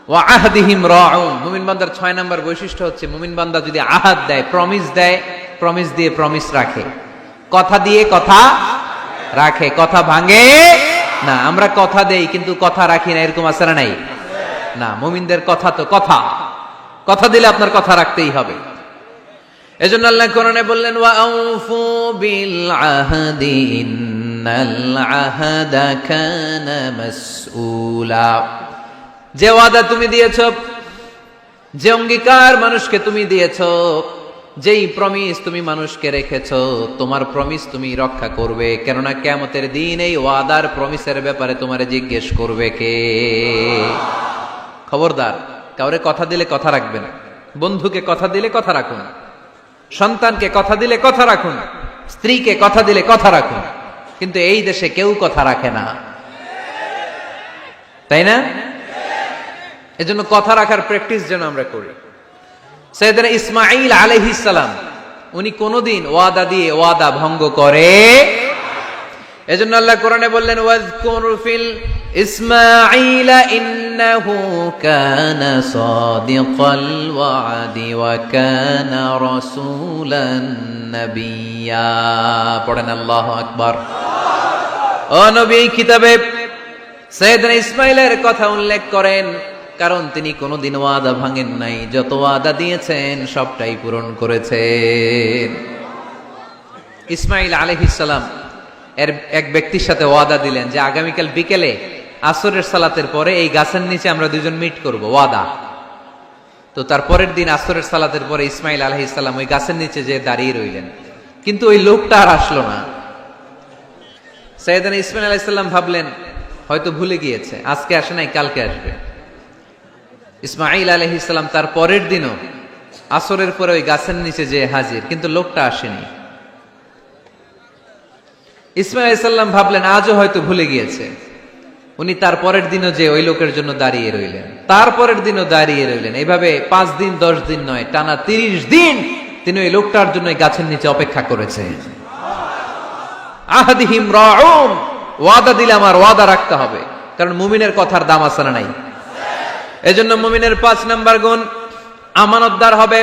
ওয়া আহদিহিম রাউন। মুমিন বান্দার 6 নাম্বার বৈশিষ্ট্য হচ্ছে মুমিন বান্দা যদি আহাদ দেয়, প্রমিস দেয়, প্রমিস দিয়ে প্রমিস রাখে। কথা দিয়ে কথা রাখে, কথা ভাঙে না। আমরা কথা দেই কিন্তু কথা রাখি না, এরকম আছে না নাই? না, মুমিনদের কথা তো কথা, কথা দিলে আপনার কথা রাখতেই হবে। এজন্য আল্লাহ কোরআনে বললেন ওয়া আউফু বিল আহদি ইন্নাল আহদা কানা মাসউলা। যে ওয়াদা তুমি দিয়েছো, যে অঙ্গীকার মানুষকে তুমি দিয়েছো, যেই প্রমিস তুমি মানুষকে রেখেছো, তোমার প্রমিস তুমি রক্ষা করবে। কেননা কিয়ামতের দিন এই ওয়াদার প্রমিসের ব্যাপারে তোমারে জিজ্ঞেস করবে কে? খবরদার, কাউরে কথা দিলে কথা রাখবেন। বন্ধুকে কথা দিলে কথা রাখুন, সন্তানকে কথা দিলে কথা রাখুন, স্ত্রীকে কথা দিলে কথা রাখুন। কিন্তু এই দেশে কেউ কথা রাখে না, তাই না? এজন্য কথা রাখার প্র্যাকটিস যেন আমরা করি। সাইয়েদনা ইসমাঈল আলাইহিস সালাম উনি কোনদিন ওয়াদা দিয়ে ওয়াদা ভঙ্গ করে? এজন্য আল্লাহ কোরআনে বললেন ওয়াজকুর ফিল ইসমাঈল ইন্নাহু কানা সাদিকাল ওয়াদি ওয়া কানা রাসূলান নাবিয়্যা। পড়েন আল্লাহু আকবার। ও নবী, এই কিতাবে সাইয়েদনা ইসমাঈলের কথা উল্লেখ করেন, কারণ তিনি কোনদিন ওয়াদা ভাঙেন নাই। যত ওয়াদা দিয়েছেন সবটাই পূরণ করেছেন। ইসমাঈল আলাইহিস সালাম এর এক ব্যক্তির সাথে ওয়াদা দিলেন যে আগামীকাল বিকেলে আসরের সালাতের পরে এই গাছের নিচে আমরা দুজন মিট করব, ওয়াদা। তো তার পরের দিন আসরের সালাতের পরে ইসমাঈল আলাইহিস সালাম ওই গাছের নিচে যে দাঁড়িয়ে রইলেন, কিন্তু ওই লোকটা আর আসলো না। সাইয়েদনা ইসমাঈল আলাইহিস সালাম ভাবলেন হয়তো ভুলে গিয়েছে, আজকে আসে নাই, কালকে আসবে। ইসমাঈল আলাইহিস সালাম তার পরের দিনও আসরের পরে ওই গাছের নিচে যে হাজির, কিন্তু লোকটা আসেনি। ইসমাঈল আলাইহিস সালাম ভাবলেন আজও হয়তো ভুলে গিয়েছে। উনি তার পরের দিনও যে ওই লোকের জন্য দাঁড়িয়ে রইলেন, তার পরের দিনও দাঁড়িয়ে রইলেন। এইভাবে 5 দিন 10 দিন নয়, টানা 30 দিন তিনি ওই লোকটার জন্য এই গাছের নিচে অপেক্ষা করেছেন। আহদিহিম রাউন, ওয়াদা দিলে আমার ওয়াদা রাখতে হবে, কারণ মুমিনের কথার দাম আছে না নাই? এজন্য মুমিনের 5 নাম্বার গুণ আমানতদার হবে।